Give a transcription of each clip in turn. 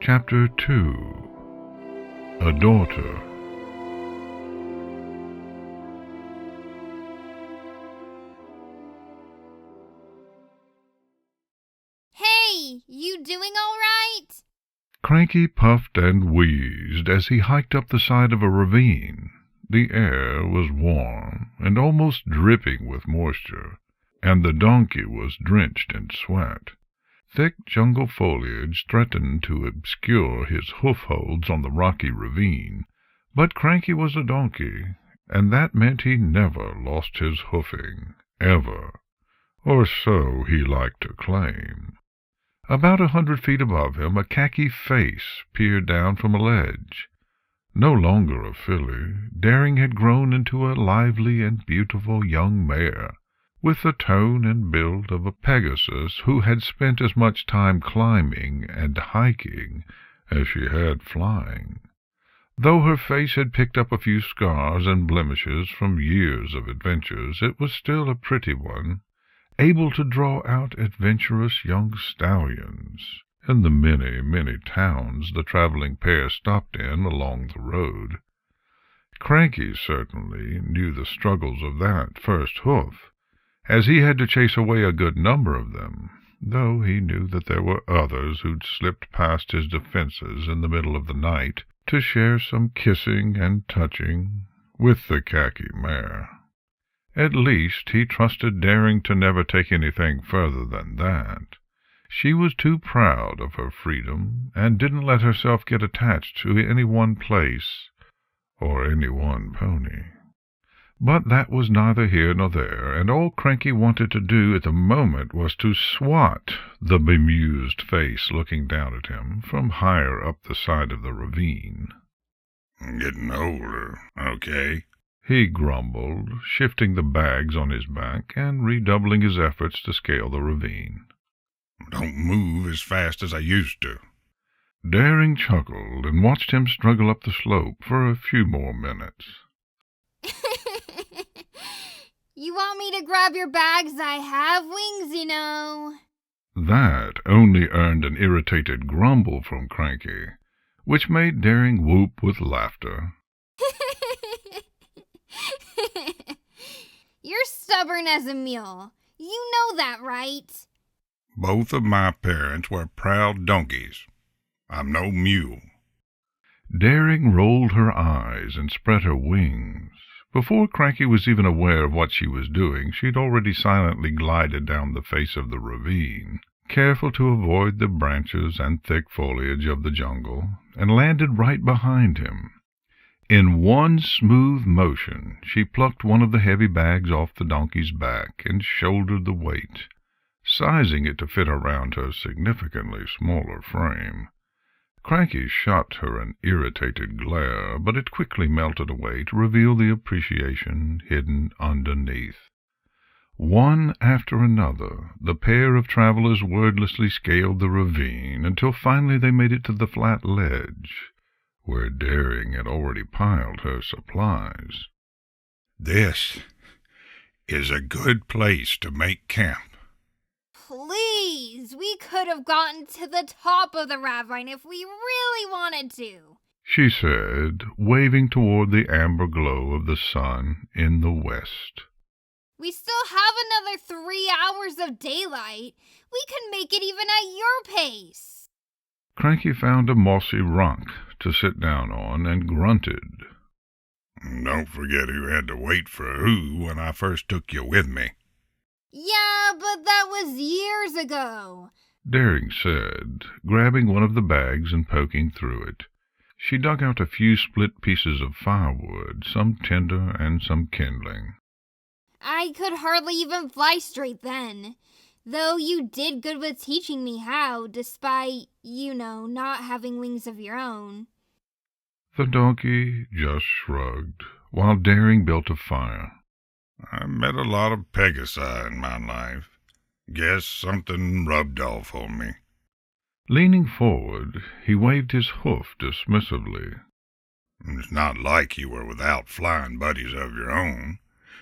Chapter 2. A Daughter. Hey, you doing all right? Cranky puffed and wheezed as he hiked up the side of a ravine. The air was warm and almost dripping with moisture, and the donkey was drenched in sweat. Thick jungle foliage threatened to obscure his hoof-holds on the rocky ravine, but Cranky was a donkey, and that meant he never lost his hoofing, ever, or so he liked to claim. About 100 feet above him, a khaki face peered down from a ledge. No longer a filly, Daring had grown into a lively and beautiful young mare, with the tone and build of a Pegasus who had spent as much time climbing and hiking as she had flying. Though her face had picked up a few scars and blemishes from years of adventures, it was still a pretty one, able to draw out adventurous young stallions in the many, many towns the traveling pair stopped in along the road. Cranky certainly knew the struggles of that first hoof, as he had to chase away a good number of them, though he knew that there were others who'd slipped past his defenses in the middle of the night to share some kissing and touching with the khaki mare. At least he trusted Daring to never take anything further than that. She was too proud of her freedom, and didn't let herself get attached to any one place or any one pony. But that was neither here nor there, and all Cranky wanted to do at the moment was to swat the bemused face looking down at him from higher up the side of the ravine. "I'm getting older, okay?" he grumbled, shifting the bags on his back and redoubling his efforts to scale the ravine. "Don't move as fast as I used to." Daring chuckled and watched him struggle up the slope for a few more minutes. You want me to grab your bags? I have wings, you know. That only earned an irritated grumble from Cranky, which made Daring whoop with laughter. You're stubborn as a mule. You know that, right? Both of my parents were proud donkeys. I'm no mule. Daring rolled her eyes and spread her wings. Before Cranky was even aware of what she was doing, she'd already silently glided down the face of the ravine, careful to avoid the branches and thick foliage of the jungle, and landed right behind him. In one smooth motion, she plucked one of the heavy bags off the donkey's back and shouldered the weight, sizing it to fit around her significantly smaller frame. Cranky shot her an irritated glare, but it quickly melted away to reveal the appreciation hidden underneath. One after another, the pair of travelers wordlessly scaled the ravine until finally they made it to the flat ledge, where Daring had already piled her supplies. "This is a good place to make camp." Please, we could have gotten to the top of the ravine if we really wanted to, she said, waving toward the amber glow of the sun in the west. We still have another 3 hours of daylight. We can make it even at your pace. Cranky found a mossy rock to sit down on and grunted. "Don't forget who had to wait for who when I first took you with me." Yeah, but that was years ago, Daring said, grabbing one of the bags and poking through it. She dug out a few split pieces of firewood, some tinder and some kindling. I could hardly even fly straight then, though you did good with teaching me how, despite, not having wings of your own. The donkey just shrugged, while Daring built a fire. "I met a lot of Pegasi in my life. Guess something rubbed off on me." Leaning forward, he waved his hoof dismissively. "It's not like you were without flying buddies of your own.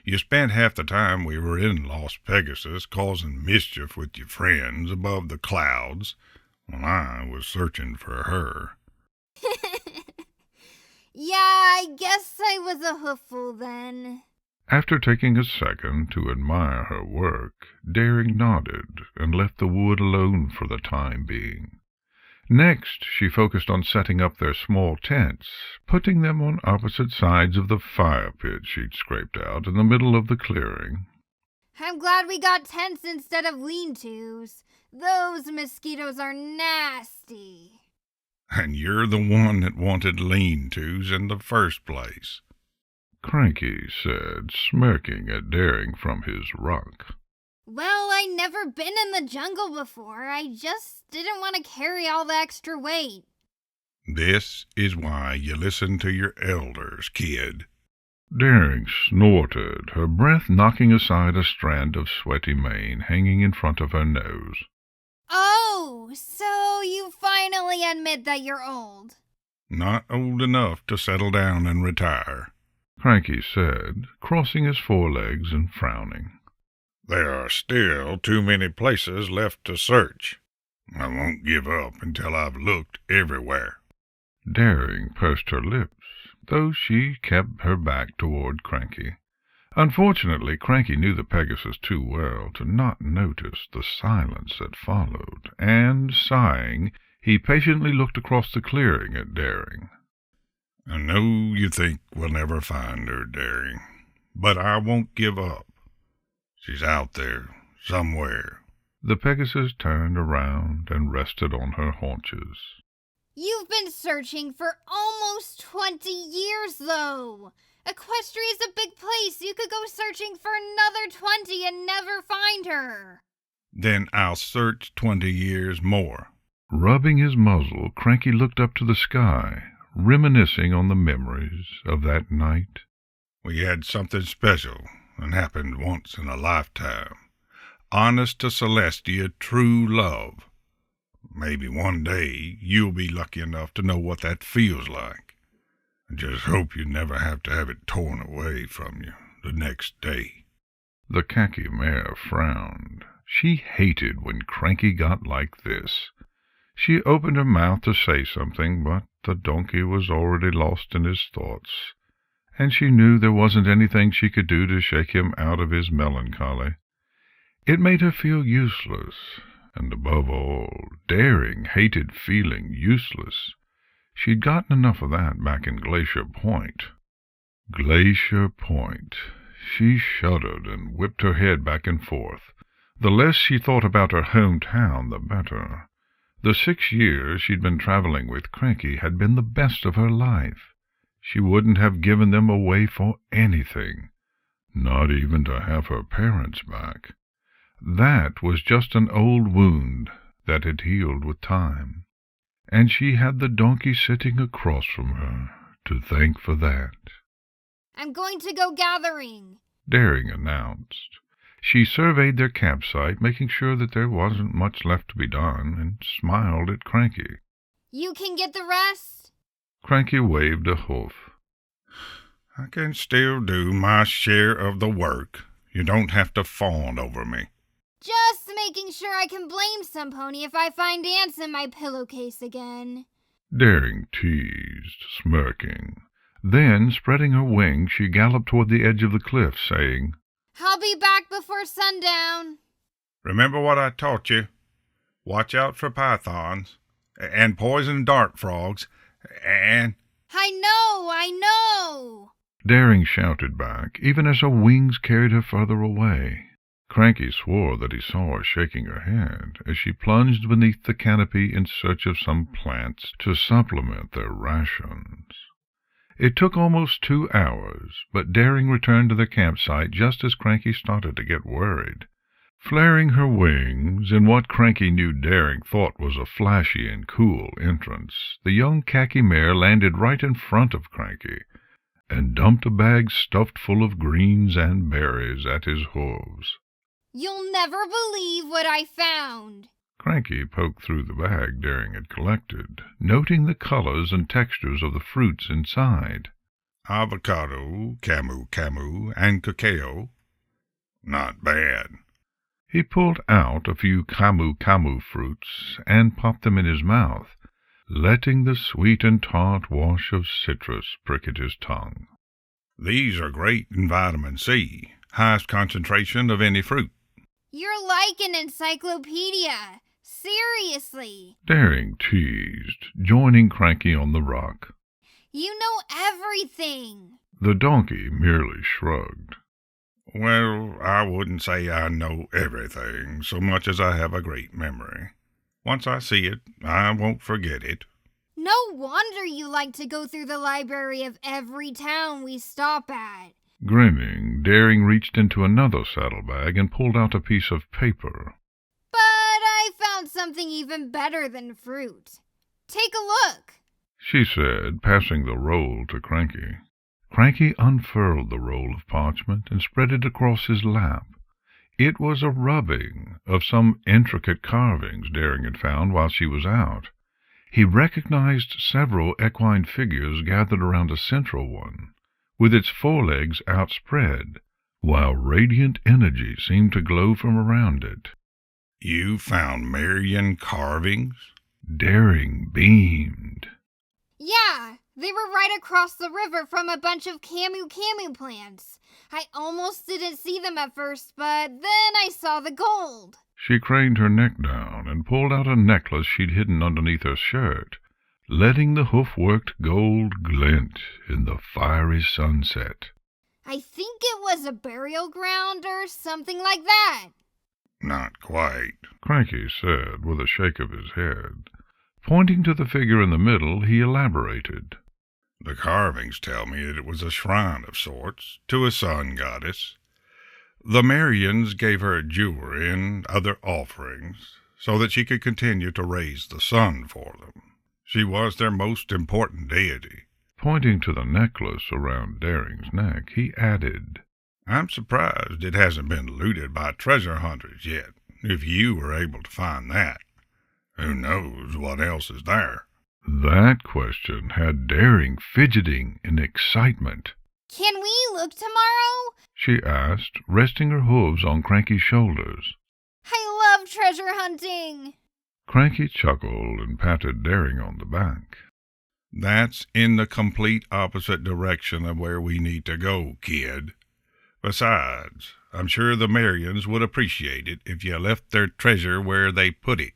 You spent half the time we were in Los Pegasus causing mischief with your friends above the clouds, Well, I was searching for her. Yeah, I guess I was a hoofle then. After taking a second to admire her work, Daring nodded and left the wood alone for the time being. Next, she focused on setting up their small tents, putting them on opposite sides of the fire pit she'd scraped out in the middle of the clearing. I'm glad we got tents instead of lean-tos. Those mosquitoes are nasty. And you're the one that wanted lean-tos in the first place, Cranky said, smirking at Daring from his rock. Well, I never been in the jungle before. I just didn't want to carry all the extra weight. This is why you listen to your elders, kid. Daring snorted, her breath knocking aside a strand of sweaty mane hanging in front of her nose. Oh, so you finally admit that you're old. Not old enough to settle down and retire, Cranky said, crossing his forelegs and frowning. There are still too many places left to search. I won't give up until I've looked everywhere. Daring pursed her lips, though she kept her back toward Cranky. Unfortunately, Cranky knew the Pegasus too well to not notice the silence that followed, and, sighing, he patiently looked across the clearing at Daring. I know you think we'll never find her, Daring, but I won't give up. She's out there, somewhere. The Pegasus turned around and rested on her haunches. You've been searching for almost 20 years, though. Equestria's a big place. You could go searching for another 20 and never find her. Then I'll search 20 years more. Rubbing his muzzle, Cranky looked up to the sky, reminiscing on the memories of that night. We had something special that happened once in a lifetime. Honest to Celestia, true love. Maybe one day you'll be lucky enough to know what that feels like. I just hope you never have to have it torn away from you the next day. The khaki mare frowned. She hated when Cranky got like this. She opened her mouth to say something, but the donkey was already lost in his thoughts, and she knew there wasn't anything she could do to shake him out of his melancholy. It made her feel useless, and above all, Daring hated feeling useless. She'd gotten enough of that back in Glacier Point. Glacier Point. She shuddered and whipped her head back and forth. The less she thought about her hometown, the better. The 6 years she'd been traveling with Cranky had been the best of her life. She wouldn't have given them away for anything, not even to have her parents back. That was just an old wound that had healed with time, and she had the donkey sitting across from her to thank for that. I'm going to go gathering, Daring announced. She surveyed their campsite, making sure that there wasn't much left to be done, and smiled at Cranky. You can get the rest? Cranky waved a hoof. I can still do my share of the work. You don't have to fawn over me. Just making sure I can blame some pony if I find ants in my pillowcase again. Daring teased, smirking. Then, spreading her wings, she galloped toward the edge of the cliff, saying, I'll be back before sundown. Remember what I taught you. Watch out for pythons, and poison dart frogs, and... I know! Daring shouted back, even as her wings carried her further away. Cranky swore that he saw her shaking her head as she plunged beneath the canopy in search of some plants to supplement their rations. It took almost 2 hours, but Daring returned to the campsite just as Cranky started to get worried. Flaring her wings in what Cranky knew Daring thought was a flashy and cool entrance, the young khaki mare landed right in front of Cranky and dumped a bag stuffed full of greens and berries at his hooves. You'll never believe what I found. Cranky poked through the bag Daring had collected, noting the colors and textures of the fruits inside. Avocado, camu, and cacao. Not bad. He pulled out a few camu fruits and popped them in his mouth, letting the sweet and tart wash of citrus prick at his tongue. These are great in vitamin C, highest concentration of any fruit. You're like an encyclopedia. Seriously. Daring teased, joining Cranky on the rock. You know everything. The donkey merely shrugged. Well, I wouldn't say I know everything so much as I have a great memory. Once I see it, I won't forget it. No wonder you like to go through the library of every town we stop at. Grinning, Daring reached into another saddlebag and pulled out a piece of paper. But I found something even better than fruit. Take a look, she said, passing the roll to Cranky. Cranky unfurled the roll of parchment and spread it across his lap. It was a rubbing of some intricate carvings Daring had found while she was out. He recognized several equine figures gathered around a central one, with its forelegs outspread, while radiant energy seemed to glow from around it. You found Marian carvings? Daring beamed. Yeah, they were right across the river from a bunch of camu plants. I almost didn't see them at first, but then I saw the gold. She craned her neck down and pulled out a necklace she'd hidden underneath her shirt, letting the hoof-worked gold glint in the fiery sunset. I think it was a burial ground or something like that. Not quite, Cranky said with a shake of his head. Pointing to the figure in the middle, he elaborated. The carvings tell me that it was a shrine of sorts to a sun goddess. The Marians gave her jewelry and other offerings so that she could continue to raise the sun for them. She was their most important deity. Pointing to the necklace around Daring's neck, he added, I'm surprised it hasn't been looted by treasure hunters yet, if you were able to find that. Who knows what else is there? That question had Daring fidgeting in excitement. Can we look tomorrow? She asked, resting her hooves on Cranky's shoulders. I love treasure hunting. Cranky chuckled and patted Daring on the back. That's in the complete opposite direction of where we need to go, kid. Besides, I'm sure the Marians would appreciate it if you left their treasure where they put it.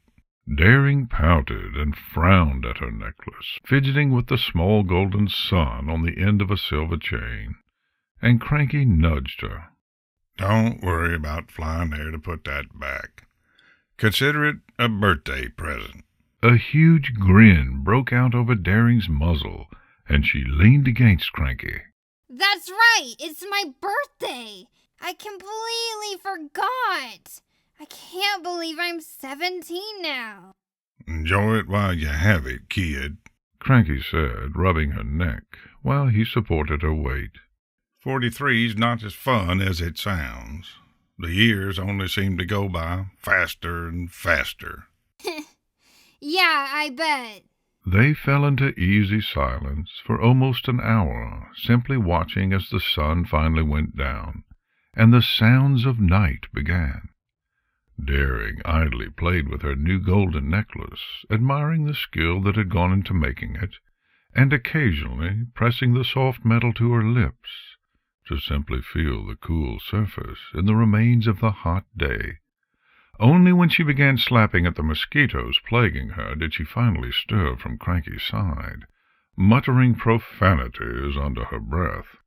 Daring pouted and frowned at her necklace, fidgeting with the small golden sun on the end of a silver chain, and Cranky nudged her. Don't worry about flying there to put that back. Consider it a birthday present. A huge grin broke out over Daring's muzzle, and she leaned against Cranky. That's right, it's my birthday. I completely forgot. I can't believe I'm 17 now. Enjoy it while you have it, kid, Cranky said, rubbing her neck, while he supported her weight. 43's not as fun as it sounds. The years only seem to go by faster and faster. Yeah, I bet. They fell into easy silence for almost an hour, simply watching as the sun finally went down, and the sounds of night began. Daring idly played with her new golden necklace, admiring the skill that had gone into making it, and occasionally pressing the soft metal to her lips to simply feel the cool surface in the remains of the hot day. Only when she began slapping at the mosquitoes plaguing her did she finally stir from Cranky's side, muttering profanities under her breath.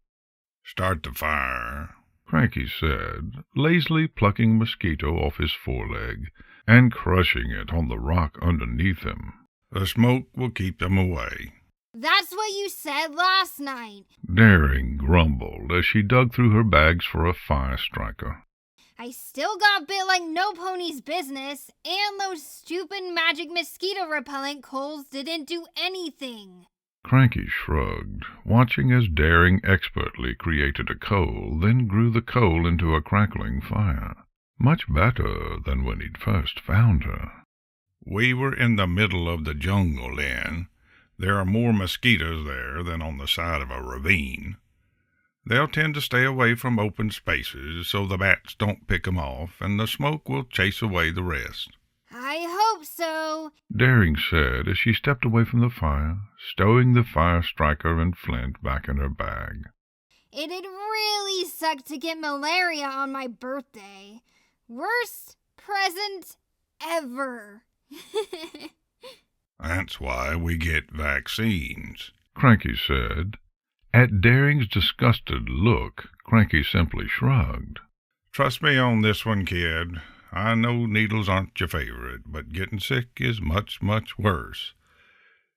Start the fire, Cranky said, lazily plucking a mosquito off his foreleg and crushing it on the rock underneath him. The smoke will keep them away. That's what you said last night. Daring grumbled as she dug through her bags for a fire striker. I still got bit like no pony's business, and those stupid magic mosquito repellent coals didn't do anything. Cranky shrugged, watching as Daring expertly created a coal, then grew the coal into a crackling fire. Much better than when he'd first found her. We were in the middle of the jungle then. There are more mosquitoes there than on the side of a ravine. They'll tend to stay away from open spaces so the bats don't pick 'em off, and the smoke will chase away the rest. I hope so, Daring said as she stepped away from the fire, stowing the fire striker and flint back in her bag. It'd really suck to get malaria on my birthday. Worst present ever. That's why we get vaccines, Cranky said. At Daring's disgusted look, Cranky simply shrugged. Trust me on this one, kid. I know needles aren't your favorite, but getting sick is much, much worse.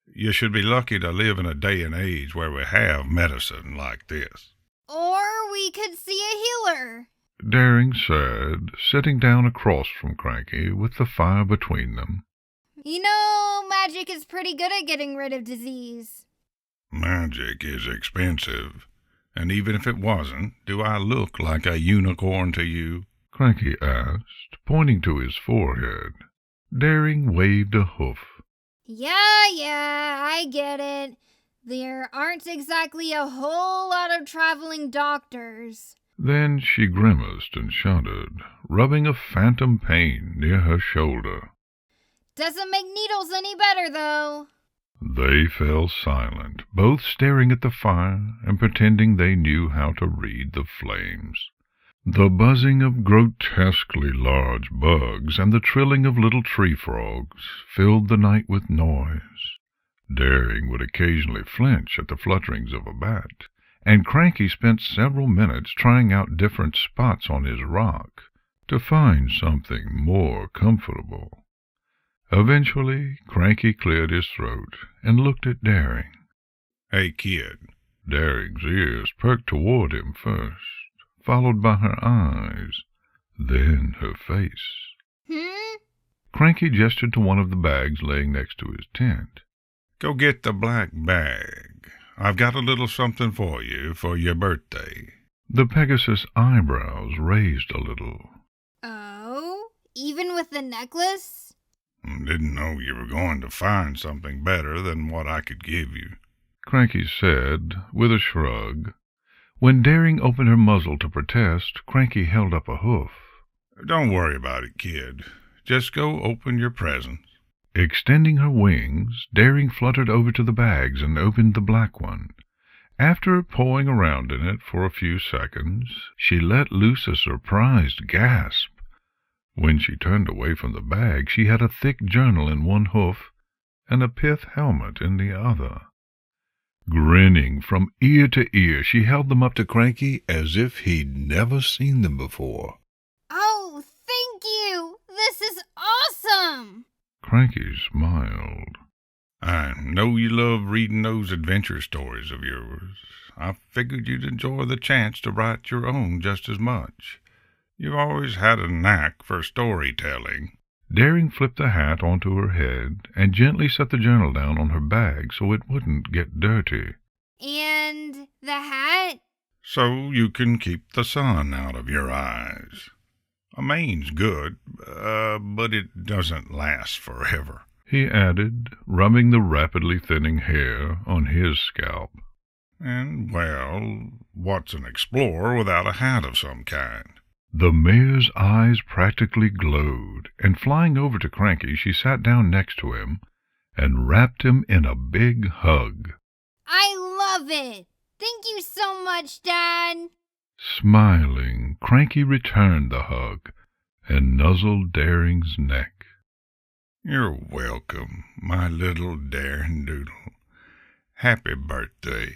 You should be lucky to live in a day and age where we have medicine like this. Or we could see a healer. Daring said, sitting down across from Cranky with the fire between them. You know, magic is pretty good at getting rid of disease. Magic is expensive, and even if it wasn't, do I look like a unicorn to you? Cranky asked, pointing to his forehead. Daring waved a hoof. Yeah, I get it. There aren't exactly a whole lot of traveling doctors. Then she grimaced and shuddered, rubbing a phantom pain near her shoulder. Doesn't make needles any better, though. They fell silent, both staring at the fire and pretending they knew how to read the flames. The buzzing of grotesquely large bugs and the trilling of little tree frogs filled the night with noise. Daring would occasionally flinch at the flutterings of a bat, and Cranky spent several minutes trying out different spots on his rock to find something more comfortable. Eventually, Cranky cleared his throat and looked at Daring. Hey, kid. Daring's ears perked toward him first, followed by her eyes, then her face. Cranky gestured to one of the bags laying next to his tent. Go get the black bag. I've got a little something for you for your birthday. The Pegasus' eyebrows raised a little. Oh? Even with the necklace? Didn't know you were going to find something better than what I could give you, Cranky said, with a shrug. When Daring opened her muzzle to protest, Cranky held up a hoof. Don't worry about it, kid. Just go open your presents. Extending her wings, Daring fluttered over to the bags and opened the black one. After pawing around in it for a few seconds, she let loose a surprised gasp. When she turned away from the bag, she had a thick journal in one hoof and a pith helmet in the other. Grinning from ear to ear, she held them up to Cranky as if he'd never seen them before. Oh, thank you! This is awesome! Cranky smiled. I know you love reading those adventure stories of yours. I figured you'd enjoy the chance to write your own just as much. You've always had a knack for storytelling. Daring flipped the hat onto her head and gently set the journal down on her bag so it wouldn't get dirty. And the hat? So you can keep the sun out of your eyes. A mane's good, but it doesn't last forever, he added, rubbing the rapidly thinning hair on his scalp. And, well, what's an explorer without a hat of some kind? The mare's eyes practically glowed, and flying over to Cranky, she sat down next to him and wrapped him in a big hug. I love it! Thank you so much, Dad! Smiling, Cranky returned the hug and nuzzled Daring's neck. You're welcome, my little daring Doodle. Happy birthday.